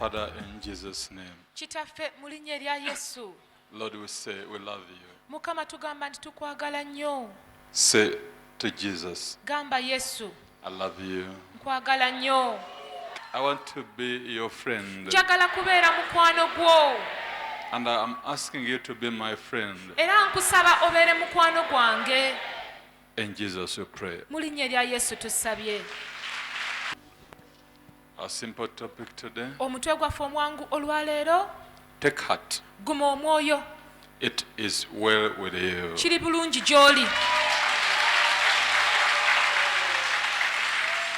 Father, in Jesus' name. Kitaffe mu linnya erya Yesu. Lord, we say we love you. Mukama tugamba nti tukwagala nnyo. Say to Jesus, Gamba Yesu, I love you. nkwagala nnyo. I want to be your friend. Njagala kubeera mukwano gwo. And I'm asking you to be my friend. Era nkusaba obeere mukwano gwange. In Jesus we pray. Mu linnya erya Yesu tusabye. A simple topic today. Omutwe gwaffe omwangu olwaleero. Take heart. Guma omwoyo. It is well with you. Kiri bulungi gy'oli.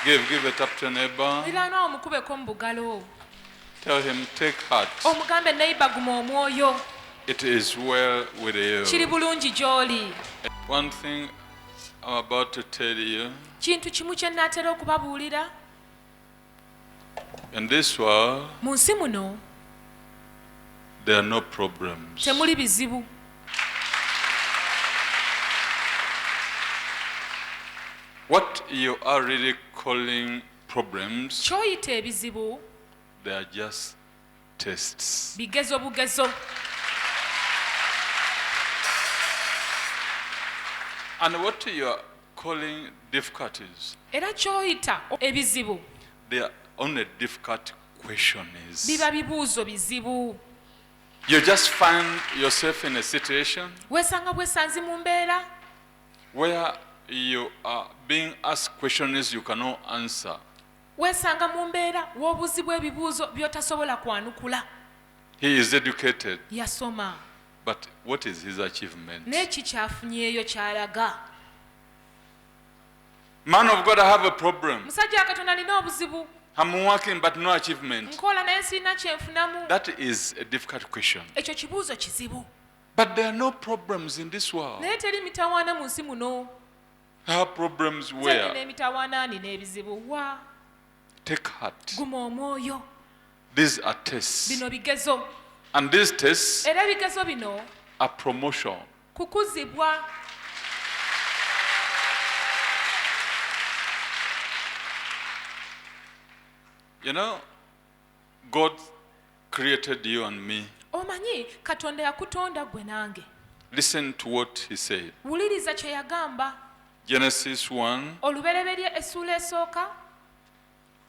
Give it up to neighbor. Muliraanwa omukubeko mu bugalo. Tell him, take heart. Omugambe neighbor guma omwoyo. It is well with you. Kiri bulungi gy'oli. One thing I'm about to tell you. Kintu kimu kye nnaatera okubabuulira. In this world, Mu nsi muno there are no problems. temuli bizibu. What you are really calling problems, Ky'oyita ebizibu they are just tests. bigezo bugezo. And what you are calling difficulties, Era ky'oyita ebizibu they are only difficult questions. biba bibuuzo bizibu. You just find yourself in a situation Weesanga bwesanzi mu mbeera where you are being asked questions you cannot answer. weesanga mu mbeera w'obuuzibwa ebibuuzo by'otasobola kwanukula. He is educated, Yasoma but what is his achievement? n'eki kyafunyeeyo ky'alaga. Man of God, I have a problem. Musajja wa Katonda nina obuzibu, I'm working but no achievement. nkola naye sirina kyenfunamu. That is a difficult question. Ekyo kibuuzo kizibu. But there are no problems in this world. Naye teri mitawaana mu nsi muno. I have problems Nze nina where? emitawaana nina ebizibu. Wa Take heart. guma omwoyo. These are tests. Bino bigezo. And these tests Era ebigezo bino are promotion. kukuzibwa. You know, God created you and me. Omanyi Katonda yakutonda gwe nange. Listen to what he said. Wuliriza kye yagamba. Genesis 1, Olubereberye essuula esooka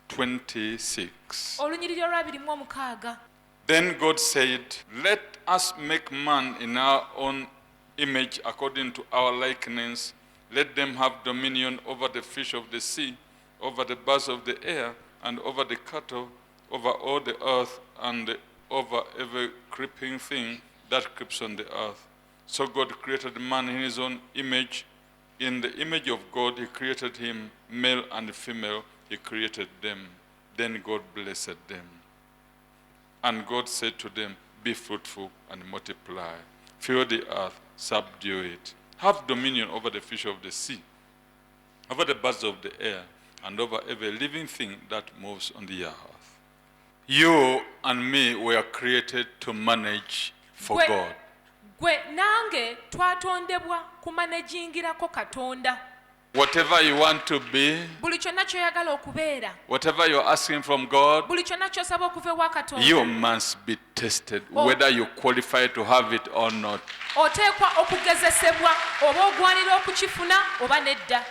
26. olunyiriri olw'26. Then God said, let us make man in our own image according to our likeness. Let them have dominion over the fish of the sea, over the birds of the air, and over the cattle, over all the earth, and over every creeping thing that creeps on the earth. So God created man in his own image. In the image of God, he created him, male and female, he created them. Then God blessed them. And God said to them, be fruitful and multiply. Fill the earth, subdue it. Have dominion over the fish of the sea, over the birds of the air, and over every living thing that moves on the earth. You and me were created to manage for Gwe- God. Gwe nange twatondebwa kumanejingirako Katonda. Whatever you want to be, Buli kyonna ky'oyagala okubeera, whatever you're asking from God, buli kyonna ky'osaba okuva ewa Katonda, you must be tested Oh. whether you qualify to have it or not. oteekwa okugezesebwa oba ogwanira okukifuna oba nedda.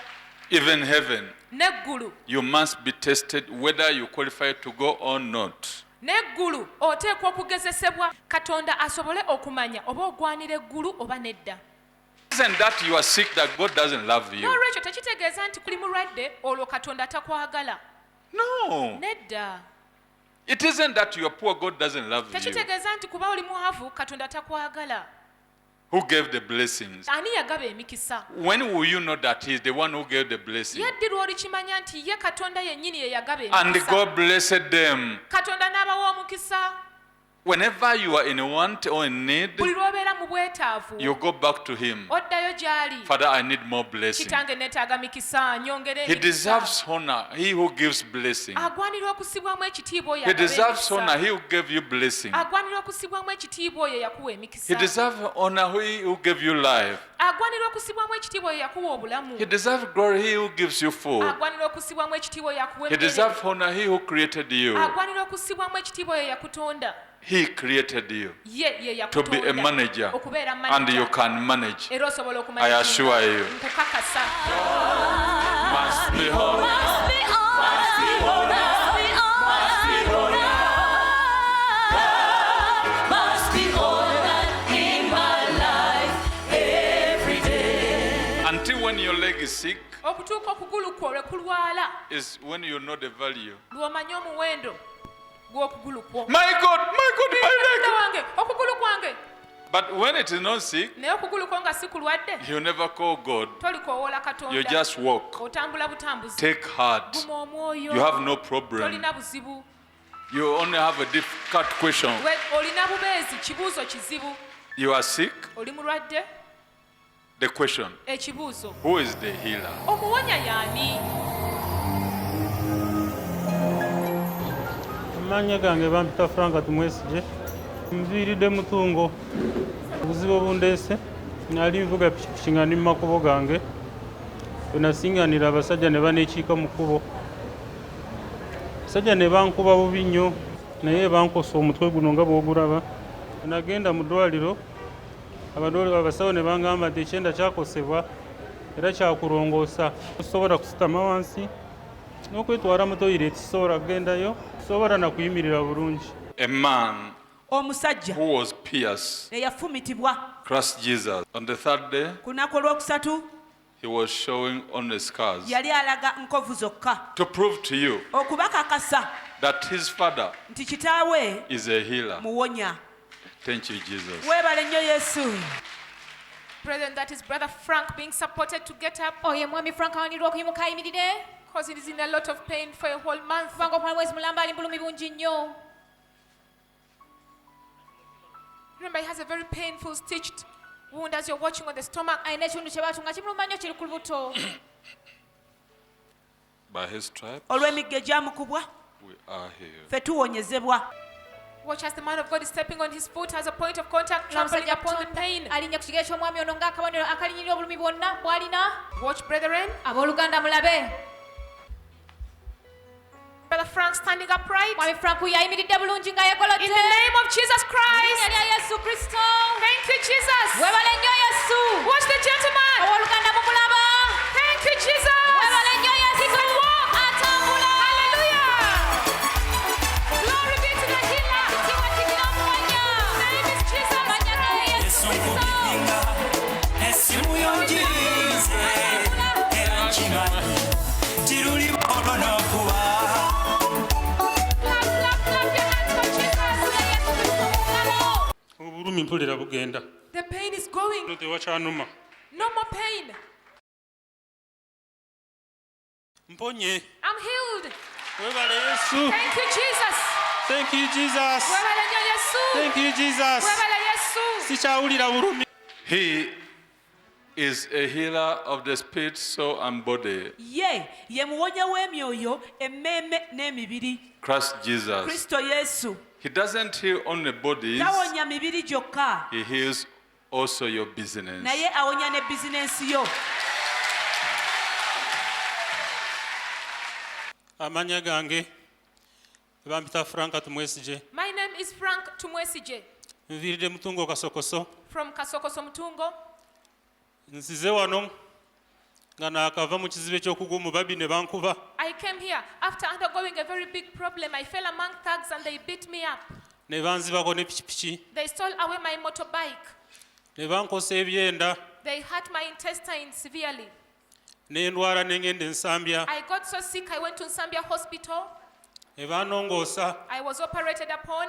Even heaven, N'eggulu, you must be tested whether you qualify to go or not. n'eggulu oteekwa okugezesebwa Katonda asobole okumanya oba ogwanira eggulu oba nedda. Isn't that you are sick that God doesn't love you? N'olwekyo tekitegeeza nti kuli mulwadde olwo Katonda takwagala. No. Nedda. It isn't that you are poor, God doesn't love you. Tekitegeeza nti kuba oli mwavu Katonda takwagala. Who gave the blessings? Ani yagaba emikisa? When will you know that He is the one who gave the blessing? Yaddirwa olikimanya nti ye Katonda yennyini ye yagaba And emikisa. God blessed them. Katonda n'abawa omukisa. Whenever you are in want or in need, buli lw'obeera mu bwetaavu you go back to him. oddayo gy'ali. Father, I need more blessing. Kitange neetaaga mikisa nyongere He emikisa. deserves honor, he who gives blessing. Agwanira okusibwamu ekitiibwa oyo He agaba deserves emikisa. honor, he who gave you blessing. Agwanira okusibwamu ekitiibwa oyo yakuwa emikisa. He deserves honor, he who gave you life. Agwanira okusibwamu ekitiibwa oyo yakuwa obulamu. He deserves glory, he who gives you food. Agwanira okusibwamu ekitiibwa oyo yakuwa He emmere. deserves honor, he who created you. Agwanira okusibwamu ekitiibwa oyo yakutonda. He created you Ye to be a yakutonda. manager, Okubeera and you manager. can manage. Era osobola I okumanya. assure you. Nkukakasa. Must be honored. Until when your leg is sick Okutuuka okugulu kwo lwe kulwala is when you know the value. lw'omanya omuwendo gw'okugulu kwo. My God, my Mwana leg. wange okugulu kwange. But when it is not sick, Naye okugulu kwo nga si kulwadde you never call God. tolikowoola Katonda. You just walk. Otambula butambuzi. Take heart. Guma omwoyo. You have no problem. Tolina buzibu. You only have a difficult question. Olina bubeezi kibuuzo kizibu. You are sick. Oli mulwadde. The question, Ekibuuzo. who is the healer? Omuwonya y'ani? Amannya gange bampita Frank Tumwesige. Nviiridde Mutungo. Obuzibu obundeese. Nali nvuga pikipiki nga ndi mu makubo gange. Bwe nasinganira abasajja ne baneekiika mu kkubo. Abasajja ne bankuba bubi nnyo naye bankosa omutwe guno nga bw'ogulaba. Bwe nagenda mu ddwaliro abasawo ne bangamba nti ekyenda kyakosebwa era kyakulongoosa. Tosobola kusitama wansi n'okwetwala mu toyireti sobola kugendayo sobola na kuyimirira bulungi. A man omusajja who was pierced, eyafumitibwa Christ Jesus. On the third day, ku lunaku olwokusatu he was showing only scars yali alaga nkovu zokka to prove to you okubakakasa that his father nti kitaawe is a healer. muwonya. Thank you, Jesus. Weebale nnyo Yesu. Brethren, that is Brother Frank being supported to get up oyo mwami frank awanirwa okuyimuka ayimirire because he is in a lot of pain for a whole month. kubanga okumala mwezi mulamba ali bulumi bungi nnyo. Remember, he has a very painful stitched wound as you're watching on the stomach. alina ekiwundu kye batunga kimuluma nnyo kiri ku lubuto. By his stripes, Olw'emiggo egyamukubwa we are healed. ffe tuwonyezebwa. Watch as the man of God is stepping on his foot as a point of contact, trampling upon the pain. alinnya ku kigere ky'omwami ono ng'akabonero akalinyirira obulumi bwonna bw'alina. Watch, brethren. Abooluganda mulabe. Brother Frank standing upright. mwami frank yayimiridde bulungi In ng'ayegolodde. the name of Jesus Christ. Erinnya lya yesu kristo. Thank you, Jesus. weebale nnyo yesu. Watch the gentleman. abooluganda mumulaba. Thank you, Jesus. weebale nnyo yesu. atambula. Hallelujah. Glory be to the healer. Kiwatikira omuwonya. His name is Jesus. amannya ga yesu kristo. Esimu yonjirize era nkimanyi tiruli bono kuba Clap, clap, clap your hands for Jesus. Obulumi mpulira bugenda. The pain is going. No tewakyanuma. No more pain. Mponye. I'm healed. Weebale Yesu. Thank you, Jesus. Thank you Jesus. Weebale nnyo Yesu. Thank you Jesus. Weebale Yesu. Sikyawulira bulumi. He is a healer of the spirit, soul, and body. Ye muwonya w'emyoyo emmeeme n'emibiri. Christ Jesus. Kristo Yesu He doesn't heal only bodies, tawonya mibiri gyokka he heals also your business. naye awonya ne bizinensi yo. Amannya gange bampita Frank Tumwesige. My name is Frank Tumwesige Nviiridde Mutungo Kasokoso. from Kasokoso Mutungo. Nsize wano nga naakava mu kizibu eky'okugwa mu babi ne bankuba. I came here after undergoing a very big problem. I fell among thugs and they beat me up. Ne banzibako ne pikipiki. They stole away my motorbike. Ne bankosa ebyenda. They hurt my intestines severely. Ne ndwala ne ngenda Nsambya. I got so sick I went to Nsambya Hospital. Ne banongoosa. I was operated upon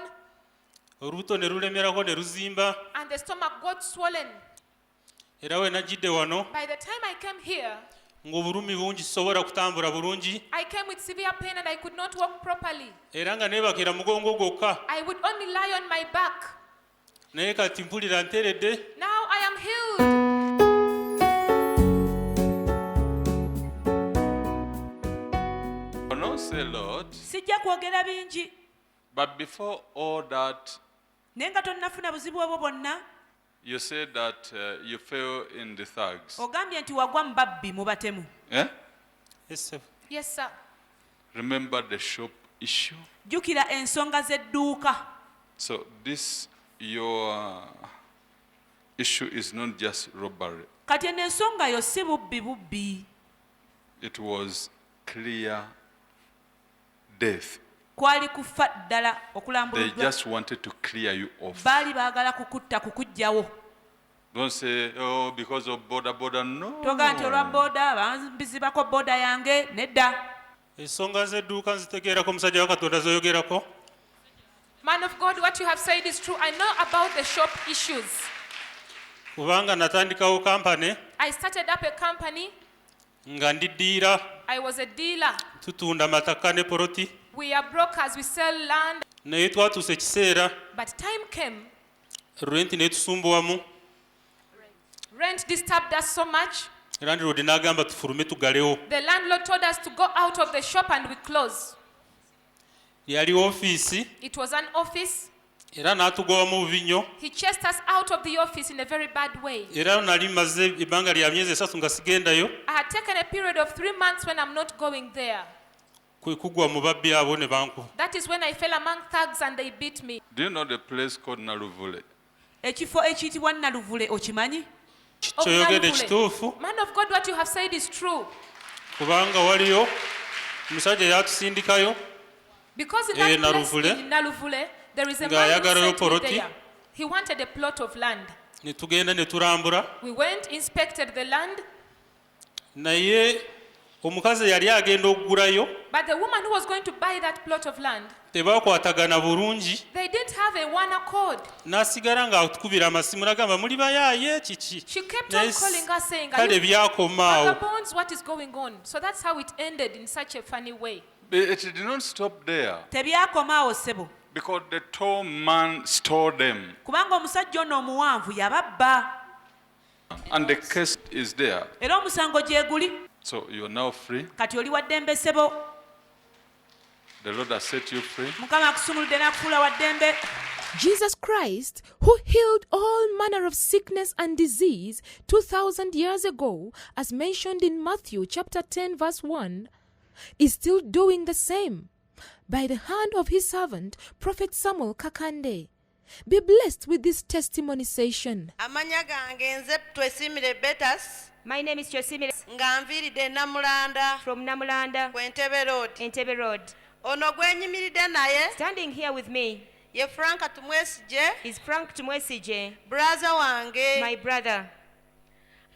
Olubuto ne lulemerako ne luzimba. and the stomach got swollen. Era we najjidde wano By the time I came here, ng'obulumi bungi sisobola kutambula bulungi I came with severe pain and I could not walk properly. era nga neebakira mugongo gwokka I would only lie on my back. naye kati mpulira nteredde Now I am healed. I will not say a lot, sijja kwogera bingi but before all that, naye nga tonnafuna buzibu obwo bwonna you said that you fell in the thugs. ogambye nti wagwa mu babbi mu batemu Eh? Ese- Yes, sir. Remember the shop issue? jjukira ensonga z'edduuka So this, your issue is not just robbery. kati eno ensonga yo si bubbi It was clear death. kwali kufa ddala They okulambuluddwa just wanted to clear you off. baali baagala kukutta kukuggyawo Don't say, oh, because of border. No. toga nti olwa booda bambizibako booda yange nedda ensonga z'edduuka nzitegeerako omusajja wa katonda zoyogerako Man of God, what you have said is true. I know about the shop issues. kubanga natandikawo kampani I started up a company. nga ndiddiira I was a dealer. tutunda mataka ne poloti We are brokers. We sell land. naye twatuusa ekiseera But time came. renti netusumbuwamu Rent disturbed us so much. landlord n'agamba tufulume tugalewo The landlord told us to go out of the shop and we close. yali ofiisi It was an office. era n'atugobamu bubi nnyo He chased us out of the office in a very bad way. era nali maze ebbanga lya myezi 3 nga sigendayo I had taken a period of 3 months when I'm not going there. kwe kugwa mu babbi abo ne bankuba That is when I fell among thugs and they beat me. Do you know the place called Naruvule? ekifo ekiyitibwa naluvule okimanyi Of kyoyogedde Naluvule. kituufu Man of God, what you have said is true. kubanga waliyo omusajja yatusindikayo Because in Eh, that place Naluvule. in Naluvule, there is a Nga man who ayagalayo sent me poloti. there. He wanted a plot of land. ne tugenda ne tulambula We went, inspected the land, naye omukazi yali agenda okugulayo but the woman who was going to buy that plot of land, tebakwatagana bulungi they didn't have a one accord. n'asigala ng'atukubira amasimu n'agamba muli bayaaye kiki She kept Naye on calling us saying, "Are kale you byakomaawo vagabonds? What is going on?" So that's how it ended in such a funny way. But it did not stop there tebyakomaawo ssebo because the tall man stole them. kubanga omusajja ono omuwanvu yababba And the case is there. era omusango gyeguli So you are now free. kati oli wa ddembe ssebo The Lord has set you free. mukama akusumuludde n'akufuula wa ddembe Jesus Christ, who healed all manner of sickness and disease 2,000 years ago, as mentioned in Matthew chapter 10 verse 1, is still doing the same by the hand of his servant, Prophet Samuel Kakande. Be blessed with this testimony session. amanya gange nze twesimire betas My name is Josimire nga nviiridde namulanda from Namulanda, ku Entebbe Road. Entebbe Road. Ono gwenyimiridde naye Standing here with me ye Franka Tumwesije, is Frank Tumwesije, braza wange. my brother.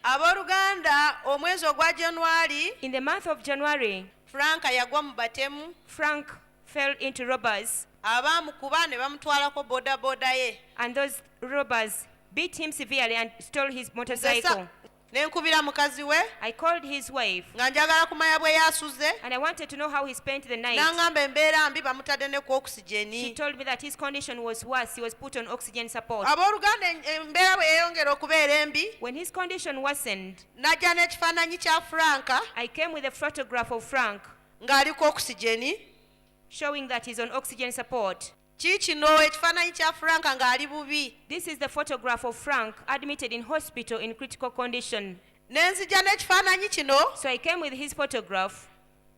Abooluganda omwezi ogwa January, In the month of January, Franka yagwa mu batemu, Frank fell into robbers, abaamukuba ne bamutwalako bodaboda ye. and those robbers beat him severely and stole his motorcycle. Ne nkubira mukazi we I called his wife nga njagala kumanya bwe yaasuze, and I wanted to know how he spent the night. n'aŋŋamba embeera mbi bamutadde ne ku She oxygeni. told me that his condition was worse. He was put on oxygen support. Abooluganda embeera bwe yeeyongera okubeera embi, When his condition worsened, najja n'ekifaananyi kya Franka I came with a photograph of Frank ng'ali ku oxygeni. showing that he's on oxygen support. Kiikino ekifaananyi kya Franka ng'ali bubi. This is the photograph of Frank admitted in hospital in critical condition. Ne nzija n'ekifaananyi kino, So I came with his photograph,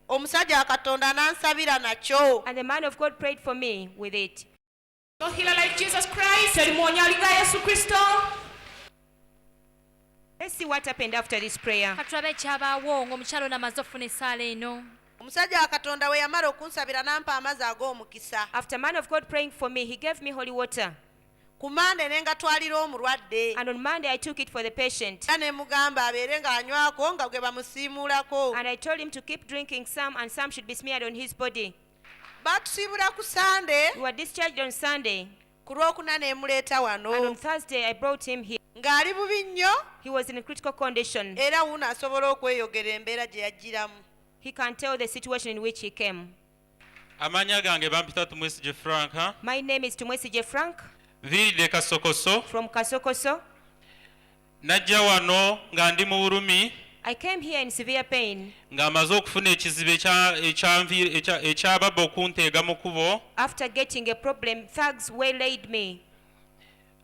omusajja wa Katonda n'ansabira nakyo. and the man of God prayed for me with it. No healer like Jesus Christ. terimwonya alinga yesu kristo Let's see what happened after this prayer. katulabe ekyabaawo ng'omukyalo n'amaze okufuna essaala eno. Omusajja wa Katonda we yamala okunsabira n'ampa amazzi ag'omukisa. After man of God praying for me, he gave me holy water. Ku Mande ne ngatwalira omulwadde. And on Monday, I took it for the patient. Era ne mugamba abeere ng'anywako nga gwe bamusiimuulako. And I told him to keep drinking some, and some should be smeared on his body. Batusiibula ku Sande, We were discharged on Sunday. ku ku lwokuna ne muleeta And on wano Thursday, I brought him here. ng'ali bubi nnyo He was in a critical condition. era wuno asobola okweyogera embeera gye yajjiramu. He can tell the situation in which he came. Amanya gange bampita Tumwesigye Frank. My name is Tumwesigye Frank Viiridde Kasokoso. from Kasokoso. Najja wano nga ndi mu bulumi I came here in severe pain ng'amaze okufuna ekizibu ekyababa okunteega mu kubo. after getting a problem. Thugs waylaid me.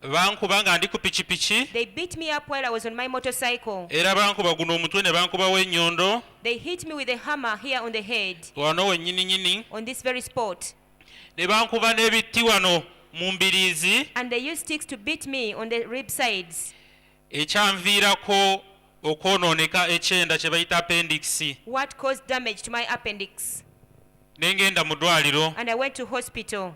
Bankuba nga ndi ku pikipiki They beat me up while I was on my motorcycle. era bankuba guno omutwe ne bankubawo ennyondo They hit me with a hammer here on the head, wano wennyininyini on this very spot. ne bankuba n'ebitti wano mu mbiriizi And they used sticks to beat me on the rib sides. ekyanviirako okwonooneka ekyenda kye bayita appendix. What caused damage to my appendix? Ne ngenda mu ddwaliro And I went to hospital.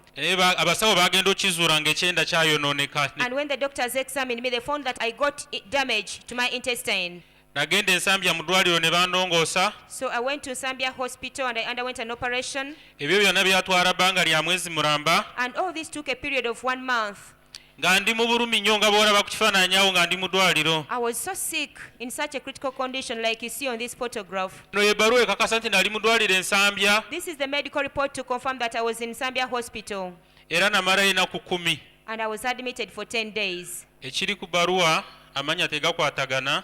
abasawo bagenda okkizuula ng'ekyenda kyayonooneka. And when the doctors examined me, they found that I got damage to my intestine. Nagenda ensambya mu ddwaliro ne bandongoosa. So I went to Sambia Hospital and I underwent an operation. Ebyo byonna byatwala bbanga lya mwezi mulamba And all this took a period of 1 month. nga ndi mu bulumi nnyo nga bw'olaba ku kifaananyi awo nga ndi mu ddwaliro. I was so sick, in such a critical condition like you see on this photograph. No ebbaluwa ekakasa nti nali mu ddwaliro ensambya This is the medical report to confirm that I was in Sambia Hospital. era namala ennaku 10. And I was admitted for 10 days. Ekiri ku bbaluwa amannya tegakwatagana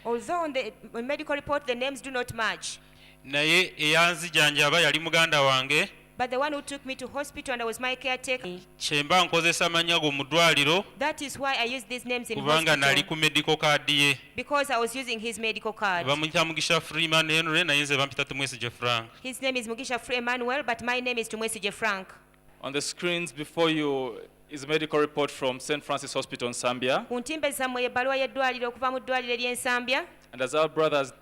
Although on the medical report the names do not match, naye eyanzijanjaba yali muganda wange. but the one who took me to hospital and I was my caretaker, Kyemba nkozesa amannya go mu ddwaliro that is why I used these names in kubanga nali hospital, ku medical card ye. because I was using his medical card. Bamuyita Mugisha Freeman Henry naye nze bampita Tumwesigye Frank. His name is Mugisha Free Emmanuel, but my name is Tumwesigye Frank. On the screens before you is a medical report from St. Francis Hospital in Zambia. Ku ntimbe zammwe ebbaluwa y'eddwaliro okuva mu ddwaliro ery'ensambya. And as our brothers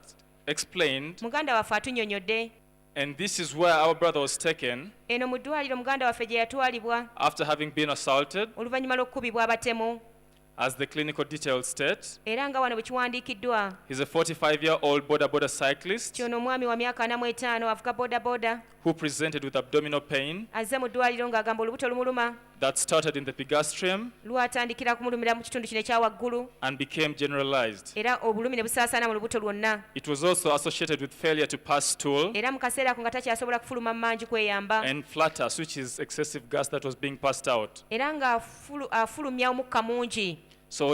explained, Muganda waffe atunnyonnyodde. and this is where our brother was taken Eno mu ddwaliro muganda waffe gye yatwalibwa after having been assaulted, oluvannyuma lw'okukubibwa abatemu. as the clinical details state. Era nga wano bwe kiwandiikiddwa. He's a 45-year-old border cyclist Kyono omwami wa myaka 45 avuga bodaboda. who presented with abdominal pain Azze mu ddwaliro ng'agamba olubuto lumuluma. that started in the epigastrium Lwatandikira kumulumira mu kitundu kino ekya waggulu. and became generalized. Era obulumi ne busaasaana mu lubuto lwonna. It was also associated with failure to pass stool Era mu kaseera ako nga takyasobola kufuluma mu mangi kweyamba. and flatus, which is excessive gas that was being passed out. Era nga afulumya omukka mungi. So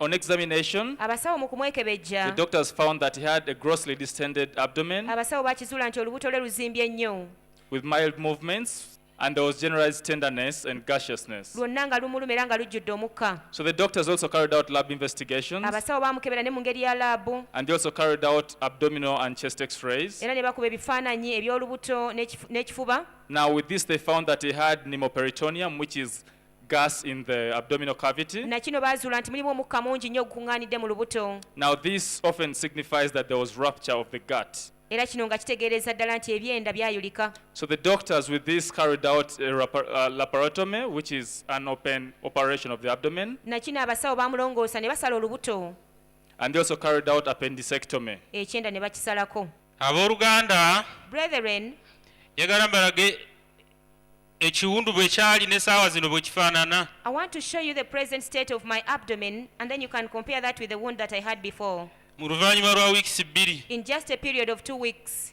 on examination, Abasawo mu the kumwekebejja. doctors found that he had a grossly distended abdomen Abasawo bakizuula nti olubuto lwe luzimbye nnyo. with mild movements, and there was generalized tenderness and gaseousness. Lwonna nga lumuluma era nga lujjudde omukka. So the doctors also carried out lab investigations, Abasawo baamukebera ne mu ngeri ya laabu. and they also carried out abdominal and chest x-rays. Era ne bakuba ebifaananyi eby'olubuto n'ekifuba. Now with this, they found that he had pneumoperitoneum, which is gas in the abdominal cavity. Na kino baazuula nti mulimu omukka mungi nnyo ogukuŋŋaanidde mu lubuto. Now this often signifies that there was rupture of the gut. Era kino nga kitegeereza ddala nti ebyenda byayulika. So the doctors with this carried out a laparotomy, which is an open operation of the abdomen, Na kino abasawo baamulongoosa ne basala olubuto. and they also carried out appendicectomy. Ekyenda ne bakisalako. Abooluganda Brethren, yagala mbalage ekiwundu bwe kyali n'essaawa zino bwe kifaanana. I want to show you the present state of my abdomen, and then you can compare that with the wound that I had before. Mu luvannyuma lwa wiikisi 2 In just a period of 2 weeks.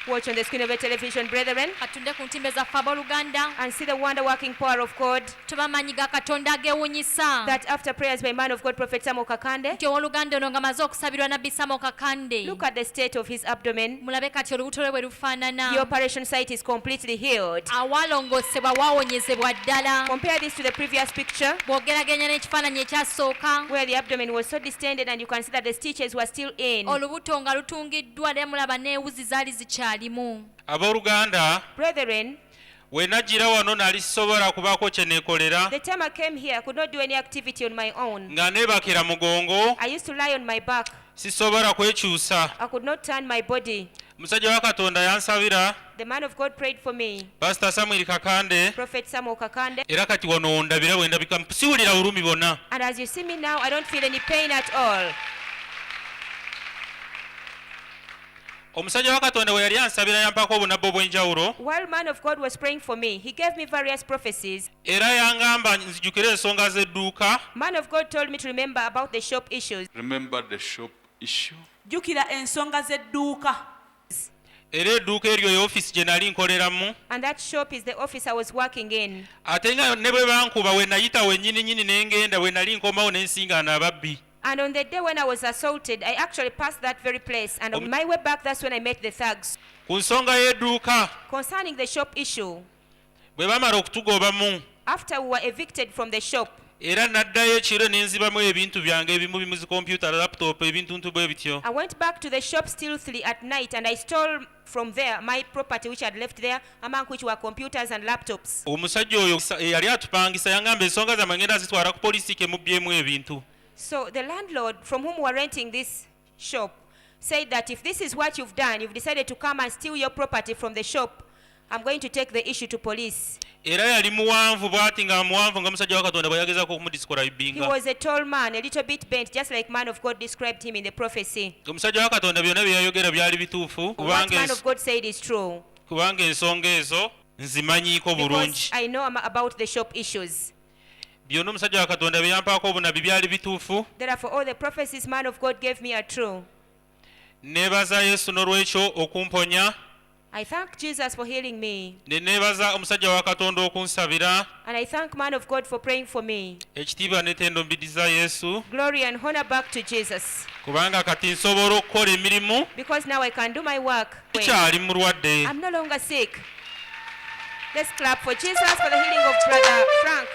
Watch on the screen of your television, brethren, katunde ku ntimbe zaffe abooluganda and see the wonder-working power of God. tubamanyi ga katonda ageewunyisa That after prayers by man of God, Prophet Samuel Kakande, nti owooluganda ono nga maze okusabirwa nabbi Samuel Kakande look at the state of his abdomen. mulabe kati olubuto lwe bwe The lufaanana operation site is completely healed. awalongoosebwa waawonyezebwa ddala Compare this to the previous picture, bw'ogeraganya n'ekifaananyi ekyasooka where the abdomen was so distended and you can see that the stitches were still in. olubuto nga lutungiddwa ne mulaba n'ewuzi zaali zikyalimu. abooluganda Brethren, we najjira wano nali sisobola kubaako kye neekolera the time I came here, I could not do any activity on my own. nga neebakira mugongo I used to lie on my back. sisobola kwekyusa. I could not turn my body. Musajja wa Katonda yansabira The man of God prayed for me, Pastor Samuel Kakande, Prophet Samuel Kakande. era kati wano ondabira bwe ndabika siwulira bulumi bonna. And as you see me now, I don't feel any pain at all. omusajja wa katonda we yali ansabira yampako obunabbo obw'enjawulo While man of God was praying for me, he gave me various prophecies. era yangamba nzijukire ensonga z'edduuka Man of God told me to remember about the shop issues. Remember the shop issue. jjukira ensonga z'edduuka era edduuka eryo y'offisi gye nali nkoleramu And that shop is the office I was working in. ate nga ne bwe bankuba we nayita wennyininyini ne ngenda we nali nkomawo ne nsingaana ababbi And on the day when I was assaulted, I actually passed that very place. And on my way back, that's when I met the thugs. ku nsonga y'edduuka Concerning the shop issue, bwe bamala okutugobamu after we were evicted from the shop, era naddayo ekiro ne nzibamu ebintu byange ebimu bimu zi computer laptop ebintuntu bwe bityo I went back to the shop stealthily at night and I stole from there my property which I had left there, among which were computers and laptops. omusajja oyo yali atupangisa yangamba ensonga zammwe ngenda zitwala ku polisi ke mubbyemu ebintu So the landlord from whom we were renting this shop said that if this is what you've done, you've decided to come and steal your property from the shop, I'm going to take the issue to police. era yali muwanvu bw'ati nga muwanvu nga musajja wa katonda bwe yagezaako He okumudiscribinga was a tall man, a little bit bent, just like man of God described him in the prophecy. omusajja wa katonda byonna bye yayogera byali bituufu What man of God said is true. kubanga ensonga ezo nzimanyiiko bulungi Because I know about the shop issues. byonna omusajja wa katonda bye yampaako obunabi byali bituufu Therefore, all the prophecies man of God gave me are true. neebaza yesu n'olwekyo okumponya I thank Jesus for healing me. ne neebaza omusajja wa katonda okunsabira And I thank man of God for praying for me. ekitiibwa n'ettendo mbiddiza yesu Glory and honor back to Jesus. kubanga kati nsobola okukola emirimu Because now I can do my work. kyali mulwadde I'm no longer sick. Let's clap for Jesus for the healing of Brother Frank.